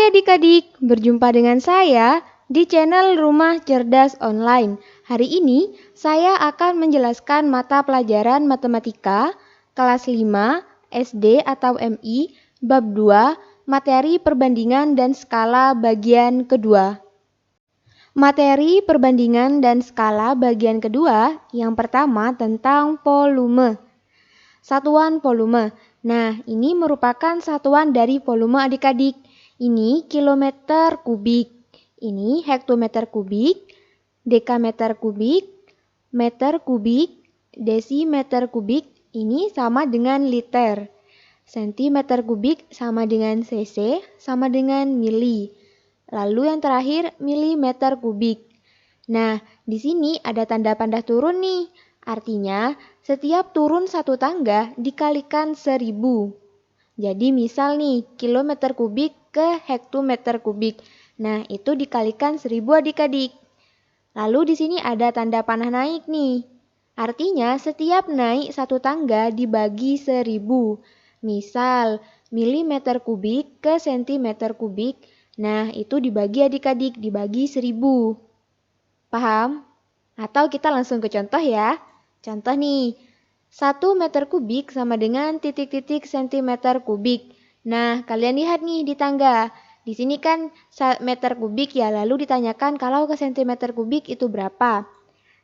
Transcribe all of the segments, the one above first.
Hai adik-adik, berjumpa dengan saya di channel Rumah Cerdas Online. Hari ini saya akan menjelaskan mata pelajaran matematika kelas 5 SD atau MI bab 2 materi perbandingan dan skala bagian kedua. Materi perbandingan dan skala bagian kedua yang pertama tentang volume. Satuan volume. Nah, ini merupakan satuan dari volume adik-adik. Ini kilometer kubik, ini hektometer kubik, dekameter kubik, meter kubik, desimeter kubik, ini sama dengan liter. Sentimeter kubik sama dengan cc, sama dengan mili. Lalu yang terakhir milimeter kubik. Nah, di sini ada tanda pandah turun nih. Artinya, setiap turun satu tangga dikalikan 1000. Jadi misal nih, kilometer kubik ke hektometer kubik. Nah, itu dikalikan 1000 adik-adik. Lalu di sini ada tanda panah naik nih. Artinya setiap naik satu tangga dibagi 1000. Misal, milimeter kubik ke sentimeter kubik. Nah, itu dibagi adik-adik, dibagi 1000. Paham? Atau kita langsung ke contoh ya. Contoh nih, 1 meter kubik sama dengan titik-titik sentimeter kubik. Nah, kalian lihat nih di tangga. Di sini kan meter kubik ya, lalu ditanyakan kalau ke sentimeter kubik itu berapa.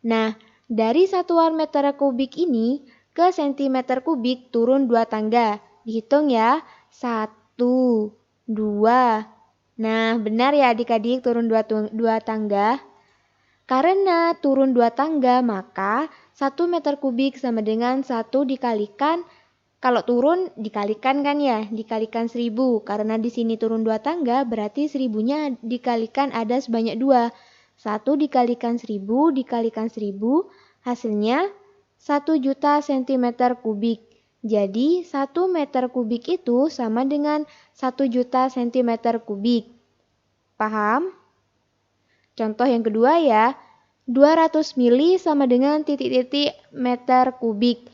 Nah, dari satuan meter kubik ini ke sentimeter kubik turun 2 tangga. Dihitung ya, 1, 2. Nah, benar ya adik-adik turun 2 tangga. Karena turun 2 tangga, maka 1 meter kubik sama dengan 1 dikalikan, kalau turun dikalikan kan ya, dikalikan 1000. Karena di sini turun 2 tangga, berarti 1000-nya dikalikan ada sebanyak 2. 1 dikalikan 1000, dikalikan 1000, hasilnya 1 juta sentimeter kubik. Jadi 1 meter kubik itu sama dengan 1 juta sentimeter kubik. Paham? Contoh yang kedua ya, 200 mili sama dengan titik-titik meter kubik.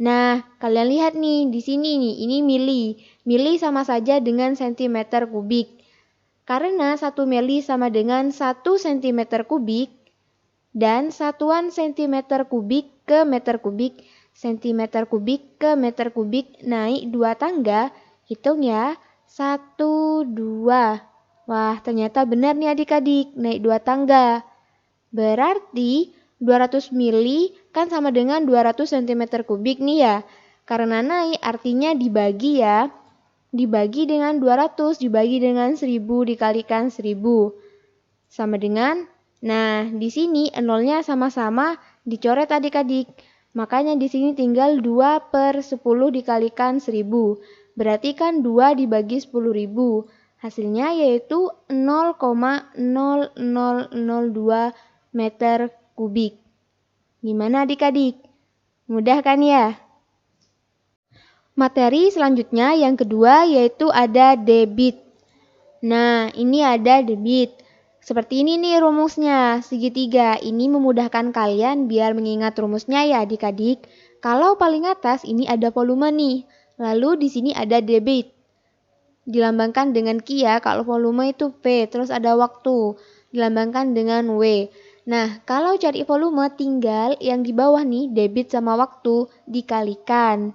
Nah, kalian lihat nih, di sini nih, ini mili. Mili sama saja dengan sentimeter kubik. Karena 1 mili sama dengan 1 sentimeter kubik, dan satuan sentimeter kubik ke meter kubik, sentimeter kubik ke meter kubik naik 2 tangga, hitung ya, 1, 2. Wah, ternyata benar nih adik-adik, naik 2 tangga. Berarti 200 mili kan sama dengan 200 cm kubik nih ya. Karena naik artinya dibagi ya. Dibagi dengan 200, dibagi dengan 1000, dikalikan 1000. Sama dengan, nah di sini nolnya sama-sama dicoret adik-adik. Makanya di sini tinggal 2/10 dikalikan 1000. Berarti kan 2 dibagi 10.000. Hasilnya yaitu 0,0002 meter kubik. Gimana adik-adik? Mudah kan ya? Materi selanjutnya yang kedua yaitu ada debit. Nah, ini ada debit. Seperti ini nih rumusnya, segitiga. Ini memudahkan kalian biar mengingat rumusnya ya adik-adik. Kalau paling atas ini ada volume nih. Lalu di sini ada debit. Dilambangkan dengan Q ya, kalau volume itu V, terus ada waktu, dilambangkan dengan W. Nah, kalau cari volume tinggal yang di bawah nih, debit sama waktu, dikalikan.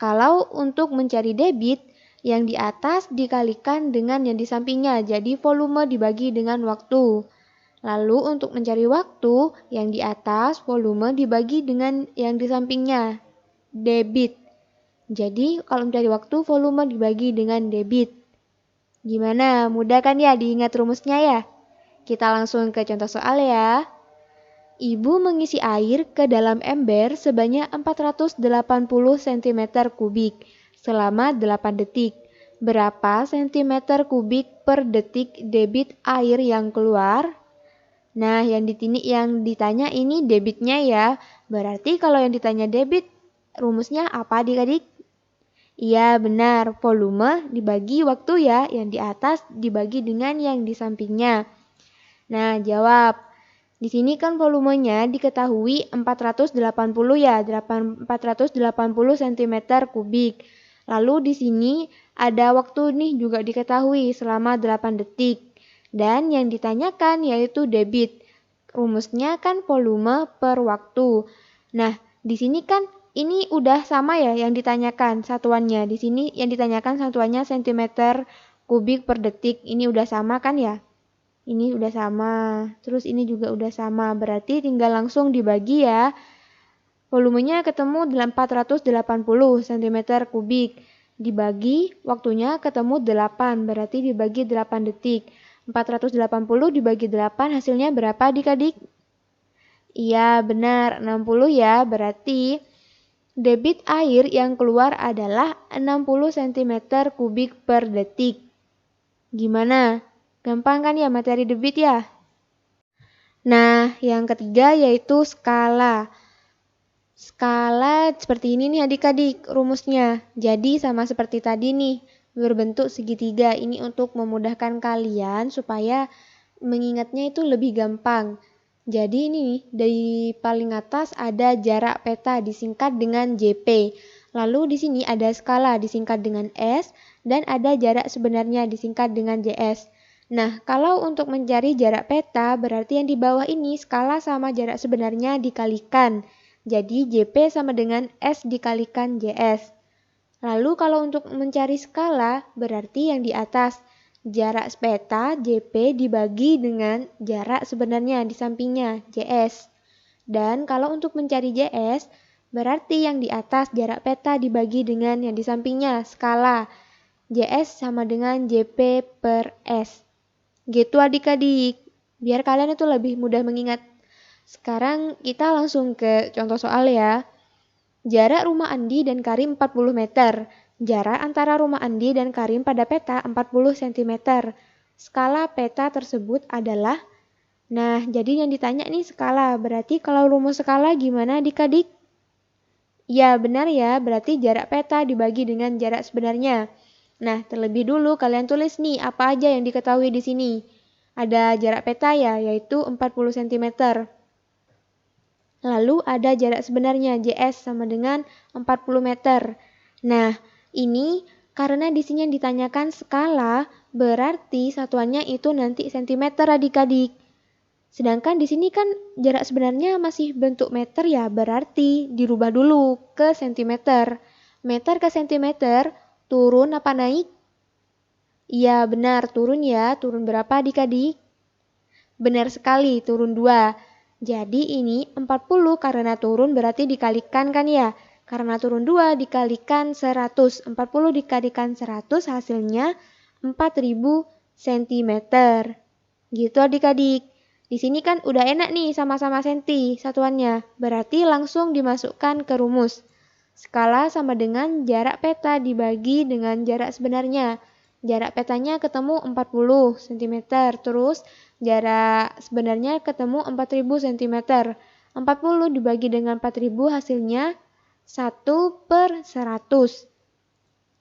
Kalau untuk mencari debit, yang di atas dikalikan dengan yang di sampingnya, jadi volume dibagi dengan waktu. Lalu untuk mencari waktu, yang di atas volume dibagi dengan yang di sampingnya, debit. Jadi kalau mencari waktu volume dibagi dengan debit. Gimana? Mudah kan ya diingat rumusnya ya? Kita langsung ke contoh soal ya. Ibu mengisi air ke dalam ember sebanyak 480 cm kubik selama 8 detik. Berapa cm kubik per detik debit air yang keluar? Nah, yang ditanya ini debitnya ya. Berarti kalau yang ditanya debit, rumusnya apa adik-adik? Iya benar, volume dibagi waktu ya, yang di atas dibagi dengan yang di sampingnya. Nah, jawab. Di sini kan volumenya diketahui 480 ya, 480 cm kubik. Lalu di sini Ada waktu nih juga diketahui selama 8 detik. Dan yang ditanyakan yaitu debit. Rumusnya kan volume per waktu. Nah, di sini kan ini udah sama ya yang ditanyakan satuannya. Di sini yang ditanyakan satuannya cm kubik per detik. Ini udah sama kan ya? Ini udah sama. Terus ini juga udah sama. Berarti tinggal langsung dibagi ya. Volumenya ketemu 480 cm kubik. Dibagi, waktunya ketemu 8, berarti dibagi 8 detik. 480 dibagi 8, hasilnya berapa adik-adik? Iya, benar, 60 ya. Berarti debit air yang keluar adalah 60 cm kubik per detik. Gimana? Gampang kan ya materi debit ya? Nah, yang ketiga yaitu skala. Skala seperti ini nih adik-adik rumusnya. Jadi sama seperti tadi nih, berbentuk segitiga. Ini untuk memudahkan kalian supaya mengingatnya itu lebih gampang. Jadi ini nih, dari paling atas ada jarak peta disingkat dengan JP. Lalu di sini ada skala disingkat dengan S dan ada jarak sebenarnya disingkat dengan JS. Nah, kalau untuk mencari jarak peta berarti yang di bawah ini skala sama jarak sebenarnya dikalikan. Jadi JP sama dengan S dikalikan JS. Lalu kalau untuk mencari skala, berarti yang di atas jarak peta JP dibagi dengan jarak sebenarnya di sampingnya JS. Dan kalau untuk mencari JS, berarti yang di atas jarak peta dibagi dengan yang di sampingnya skala. JS sama dengan JP per S. Gitu adik-adik. Biar kalian itu lebih mudah mengingat. Sekarang kita langsung ke contoh soal ya. Jarak rumah Andi dan Karim 40 meter. Jarak antara rumah Andi dan Karim pada peta 40 cm. Skala peta tersebut adalah... Nah, jadi yang ditanya nih skala. Berarti kalau rumus skala gimana adik-adik? Ya, benar ya. Berarti jarak peta dibagi dengan jarak sebenarnya. Nah, terlebih dulu kalian tulis nih apa aja yang diketahui di sini. Ada jarak peta ya, yaitu 40 cm. Lalu ada jarak sebenarnya JS sama dengan 40 meter. Nah, ini karena di sini yang ditanyakan skala, berarti satuannya itu nanti cm adik-adik. Sedangkan di sini kan jarak sebenarnya masih bentuk meter ya, berarti dirubah dulu ke cm. Meter ke cm, turun apa naik? Iya, benar, turun ya. Turun berapa adik-adik? Benar sekali, turun 2. Jadi ini 40 karena turun berarti dikalikan kan ya. Karena turun 2 dikalikan 100. 40 dikalikan 100 hasilnya 4000 cm. Gitu adik-adik. Di sini kan udah enak nih sama-sama senti satuannya. Berarti langsung dimasukkan ke rumus. Skala sama dengan jarak peta dibagi dengan jarak sebenarnya. Jarak petanya ketemu 40 cm. Terus jarak sebenarnya ketemu 4000 cm. 40 dibagi dengan 4000 hasilnya 1/100.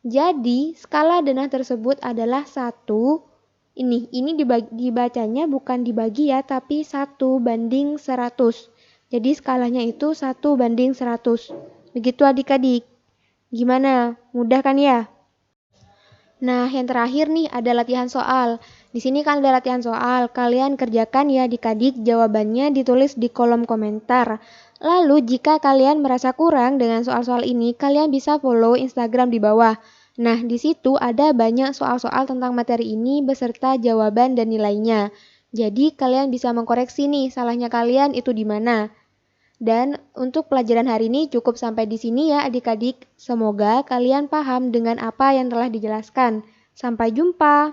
Jadi skala denah tersebut adalah 1. Ini dibacanya bukan dibagi ya, tapi 1/100. Jadi skalanya itu 1/100. Begitu adik-adik. Gimana? Mudah kan ya? Nah, yang terakhir nih ada latihan soal. Di sini kan ada latihan soal. Kalian kerjakan ya adik-adik, jawabannya ditulis di kolom komentar. Lalu jika kalian merasa kurang dengan soal-soal ini, kalian bisa follow Instagram di bawah. Nah, di situ ada banyak soal-soal tentang materi ini beserta jawaban dan nilainya. Jadi kalian bisa mengkoreksi nih salahnya kalian itu di mana. Dan untuk pelajaran hari ini cukup sampai di sini ya adik-adik. Semoga kalian paham dengan apa yang telah dijelaskan. Sampai jumpa.